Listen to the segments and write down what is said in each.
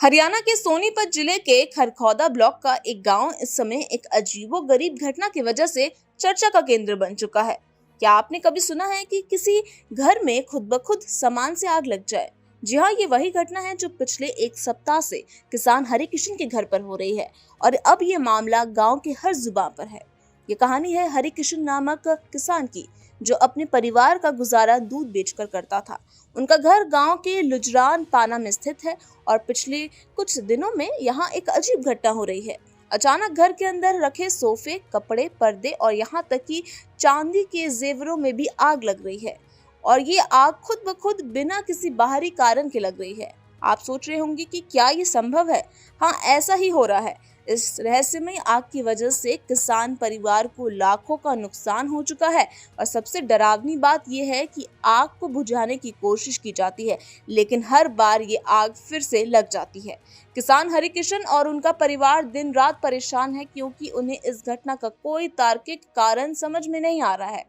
हरियाणा के सोनीपत जिले के खरखौदा ब्लॉक का एक गांव इस समय एक अजीबोगरीब घटना की वजह से चर्चा का केंद्र बन चुका है। क्या आपने कभी सुना है कि किसी घर में खुद ब खुद सामान से आग लग जाए? जी हाँ, ये वही घटना है जो पिछले एक सप्ताह से किसान हरिकिशन के घर पर हो रही है और अब ये मामला गाँव के हर जुबान पर है। ये कहानी है हरिकिशन नामक किसान की, जो अपने परिवार का गुजारा दूध बेचकर करता था। उनका घर गांव के लुजरान पाना में स्थित है और पिछले कुछ दिनों में यहाँ एक अजीब घटना हो रही है। अचानक घर के अंदर रखे सोफे, कपड़े, पर्दे और यहाँ तक कि चांदी के जेवरों में भी आग लग रही है और ये आग खुद ब खुद बिना किसी बाहरी कारण के लग रही है। आप सोच रहे होंगे कि क्या ये संभव है? हाँ, ऐसा ही हो रहा है। इस रहस्यमय आग की वजह से किसान परिवार को लाखों का नुकसान हो चुका है और सबसे डरावनी बात यह है कि आग को बुझाने की कोशिश की जाती है, लेकिन हर बार ये आग फिर से लग जाती है। किसान हरिकिशन और उनका परिवार दिन रात परेशान है क्योंकि उन्हें इस घटना का कोई तार्किक कारण समझ में नहीं आ रहा है।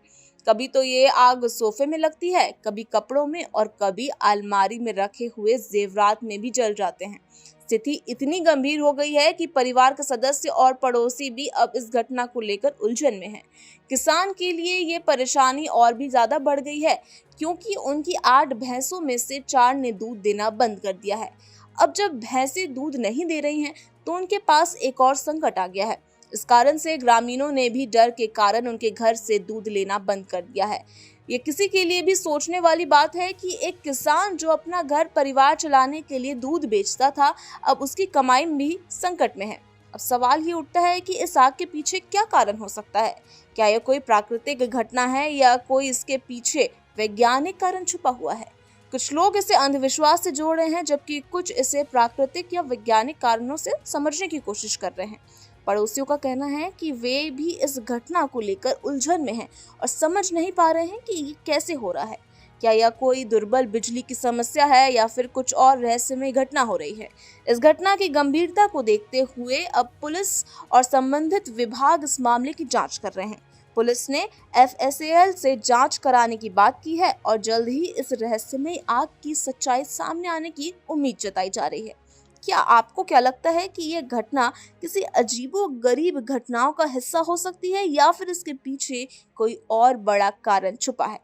कभी तो ये आग सोफे में लगती है, कभी कपड़ों में और कभी अलमारी में रखे हुए जेवरात में भी जल जाते हैं। स्थिति इतनी गंभीर हो गई है कि परिवार के सदस्य और पड़ोसी भी अब इस घटना को लेकर उलझन में हैं। किसान के लिए ये परेशानी और भी ज्यादा बढ़ गई है क्योंकि उनकी 8 भैंसों में से 4 ने दूध देना बंद कर दिया है। अब जब भैंसें दूध नहीं दे रही हैं तो उनके पास एक और संकट आ गया है। इस कारण से ग्रामीणों ने भी डर के कारण उनके घर से दूध लेना बंद कर दिया है। ये किसी के लिए भी सोचने वाली बात है कि एक किसान जो अपना घर परिवार चलाने के लिए दूध बेचता था, अब उसकी कमाई भी संकट में है। अब सवाल ये उठता है कि इस आग के पीछे क्या कारण हो सकता है? क्या यह कोई प्राकृतिक घटना है या कोई इसके पीछे वैज्ञानिक कारण छुपा हुआ है? कुछ लोग इसे अंधविश्वास से जोड़ रहे हैं, जबकि कुछ इसे प्राकृतिक या वैज्ञानिक कारणों से समझने की कोशिश कर रहे हैं। पड़ोसियों का कहना है कि वे भी इस घटना को लेकर उलझन में हैं और समझ नहीं पा रहे हैं कि ये कैसे हो रहा है। क्या यह कोई दुर्बल बिजली की समस्या है या फिर कुछ और रहस्यमय घटना हो रही है? इस घटना की गंभीरता को देखते हुए अब पुलिस और संबंधित विभाग इस मामले की जांच कर रहे हैं। पुलिस ने FSAL से जांच कराने की बात की है और जल्द ही इस रहस्यमय आग की सच्चाई सामने आने की उम्मीद जताई जा रही है। क्या आपको क्या लगता है कि यह घटना किसी अजीबोगरीब घटनाओं का हिस्सा हो सकती है या फिर इसके पीछे कोई और बड़ा कारण छुपा है?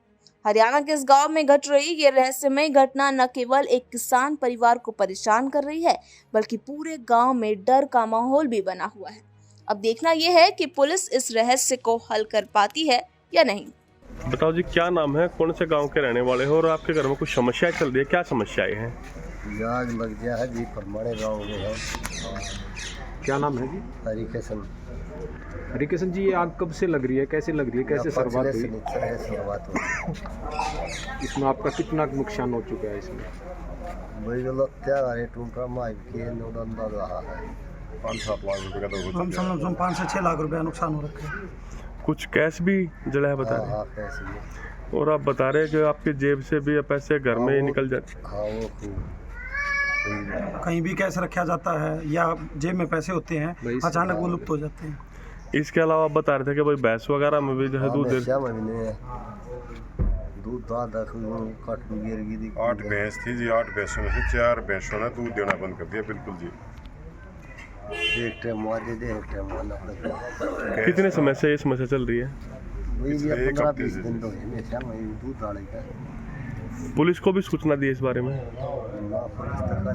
हरियाणा के इस गांव में घट रही ये रहस्यमय घटना न केवल एक किसान परिवार को परेशान कर रही है, बल्कि पूरे गांव में डर का माहौल भी बना हुआ है। अब देखना यह है कि पुलिस इस रहस्य को हल कर पाती है या नहीं। बताओ जी, क्या नाम है, कौन से गांव के रहने वाले हो और आपके घर में कुछ समस्याएं चल रही है? क्या समस्याएं हैं? आग लग गया है जी, परमाणे गांव में है। क्या नाम है जी? हरिकिशन। हरिकिशन जी, ये आग कब से लग रही है, कैसे लग रही है, कैसे शुरुआत हुई? शुरुआत हुई। इसमें आपका कितना नुकसान हो चुका है? इसमें रहा है 5-7 लाख रुपए का कम से कम 5 से 6 लाख रुपया नुकसान हो रखा है। कुछ कैश भी जला है बता रहे हैं और आप बता रहे हैं कि आपकी जेब से भी पैसे घर में निकल जाते? हाँ, वो कहीं भी कैश रखा जाता है या जेब में पैसे होते हैं, अचानक वो लुप्त हो जाते हैं। इसके अलावा आप बता रहे थे कि भाई भैंस वगैरह में भी जो है दूध 8 भैंस थी जी, 8 भैंसों में से 4 भैंसों ने दूध देना बंद कर दिया। बिल्कुल जी। एक टाइम दे दे, एक टाइम आना पड़ता है। कितने समय से ये समस्या चल रही है? एक हफ्ते से दिन तो हमेशा वही दूध डालेगा। पुलिस को भी सूचना दी इस बारे में?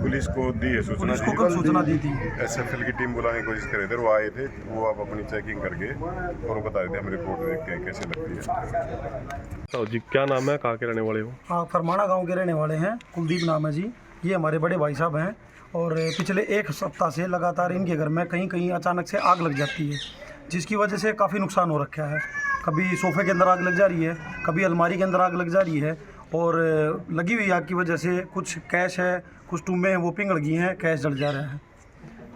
पुलिस को दी है सूचना, पुलिस को कब सूचना दी थी? SFL की टीम बुलाने की कोशिश कर रहे थे, वो आए थे, वो आप अपनी चेकिंग करके और बता देते, हम रिपोर्ट देख के कैसे लगती है। तो जी, क्या नाम है, कहाँ के रहने वाले हो? हाँ, फरमाना गांव के रहने वाले हैं। कुलदीप नाम है जी। ये हमारे बड़े भाई साहब हैं और पिछले एक सप्ताह से लगातार इनके घर में कहीं कहीं अचानक से आग लग जाती है, जिसकी वजह से काफ़ी नुकसान हो रखा है। कभी सोफे के अंदर आग लग जा रही है, कभी अलमारी के अंदर आग लग जा रही है और लगी हुई आग की वजह से कुछ कैश है, कुछ टूमें हैं वो पिंगल गई हैं, कैश जल जा रहा है।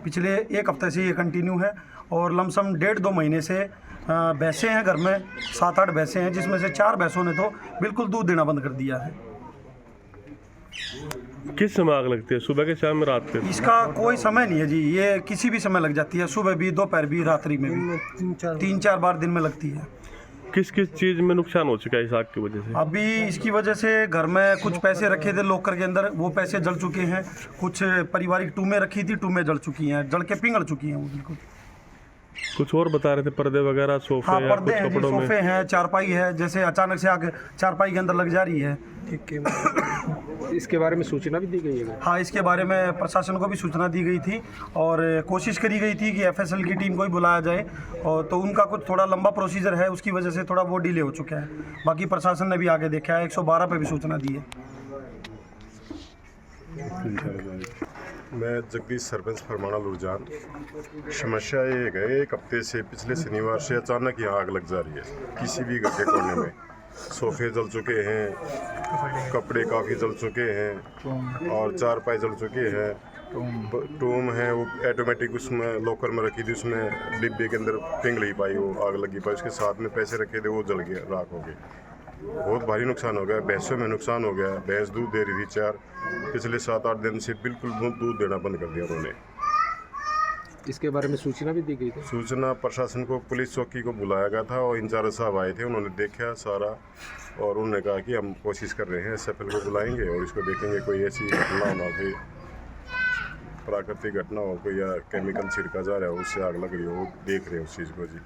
पिछले एक हफ्ते से ये कंटिन्यू है और लमसम 1.5-2 महीने से भैंसें हैं घर में, 7-8 भैंसें हैं, जिसमें से 4 भैंसों ने तो बिल्कुल दूध देना बंद कर दिया है। किस समय आग लगती है, सुबह के, शाम में, रात के? इसका कोई समय नहीं है जी, ये किसी भी समय लग जाती है, सुबह भी, दोपहर भी, रात्रि में भी। 3-4 बार दिन में लगती है। किस किस चीज़ में नुकसान हो चुका है इस आग की वजह से? अभी इसकी वजह से घर में कुछ पैसे रखे थे लॉकर के अंदर, वो पैसे जल चुके हैं। कुछ पारिवारिक टूमें रखी थी, टूमें जल चुकी हैं, जल के पिघल चुकी हैं वो बिल्कुल। कुछ और बता रहे थे, पर्दे वगैरह, सोफे हाँ, या पर्दे कुछ हैं जी, कपड़ों में? सोफे हैं, चारपाई है, जैसे अचानक से आग चारपाई के अंदर लग जा रही है। ठीक है, इसके बारे में सूचना भी दी गई है? हाँ, इसके बारे में प्रशासन को भी सूचना दी गई थी और कोशिश करी गई थी कि एफएसएल की टीम को ही बुलाया जाए, और तो उनका कुछ थोड़ा लंबा प्रोसीजर है, उसकी वजह से थोड़ा वो डिले हो चुका है। बाकी प्रशासन ने भी आगे देखा है, 112 पे भी सूचना दी है। मैं जगदीश सरपंच फरमाना लुरजान। समस्या ये है, एक हफ्ते से पिछले शनिवार से अचानक यहाँ आग लग जा रही है। किसी भी घर के कोने में सोफे जल चुके हैं, कपड़े काफ़ी जल चुके हैं और चारपाई जल चुके हैं। टूम है वो ऑटोमेटिक, उसमें लॉकर में रखी थी, उसमें डिब्बे के अंदर पिघल ही पाई, वो आग लगी पाई। उसके साथ में पैसे रखे थे, वो जल गए, राख हो गए। बहुत भारी नुकसान हो गया। भैंसों में नुकसान हो गया। भैंस दूध दे रही थी 4, पिछले 7-8 दिन से बिल्कुल दूध देना बंद कर दिया उन्होंने। इसके बारे में सूचना भी दी गई थी? सूचना प्रशासन को, पुलिस चौकी को बुलाया गया था और इंचार्ज साहब आए थे, उन्होंने देखा सारा और उन्होंने कहा कि हम कोशिश कर रहे हैं, एसएफएल को बुलाएंगे और इसको देखेंगे कोई ऐसी घटना ना हो, प्राकृतिक घटना हो कोई, या केमिकल छिड़का जा रहा है उससे आग लग रही हो, देख रहे हैं उस चीज़ को जी।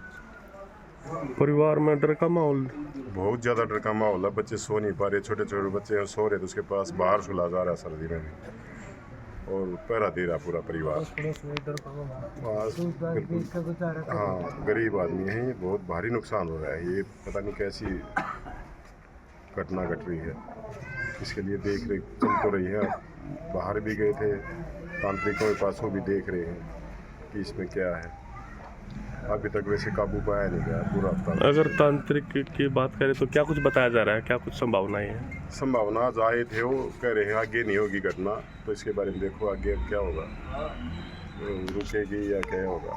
परिवार में डर का माहौल? बहुत ज़्यादा डर का माहौल है। बच्चे सो नहीं पा रहे, छोटे छोटे बच्चे सो रहे, तो उसके पास बाहर सुला जा रहा है सर्दी में भी, और पहरा दे रहा पूरा परिवार। हाँ, गरीब आदमी है, ये बहुत भारी नुकसान हो रहा है। ये पता नहीं कैसी घटना घट रही है, इसके लिए देख रेख चल तो रही है। बाहर भी गए थे, तांत्रिकों के पास, वो भी देख रहे हैं कि इसमें क्या है। अभी तक वैसे काबू पाया नहीं गया पूरा हफ्ता। अगर तांत्रिक की बात करें तो क्या कुछ बताया जा रहा है, क्या कुछ संभावनाएं हैं? संभावना आज आए थे, वो कह रहे हैं आगे नहीं होगी घटना, तो इसके बारे में देखो आगे क्या होगा, रुकेगी या क्या होगा।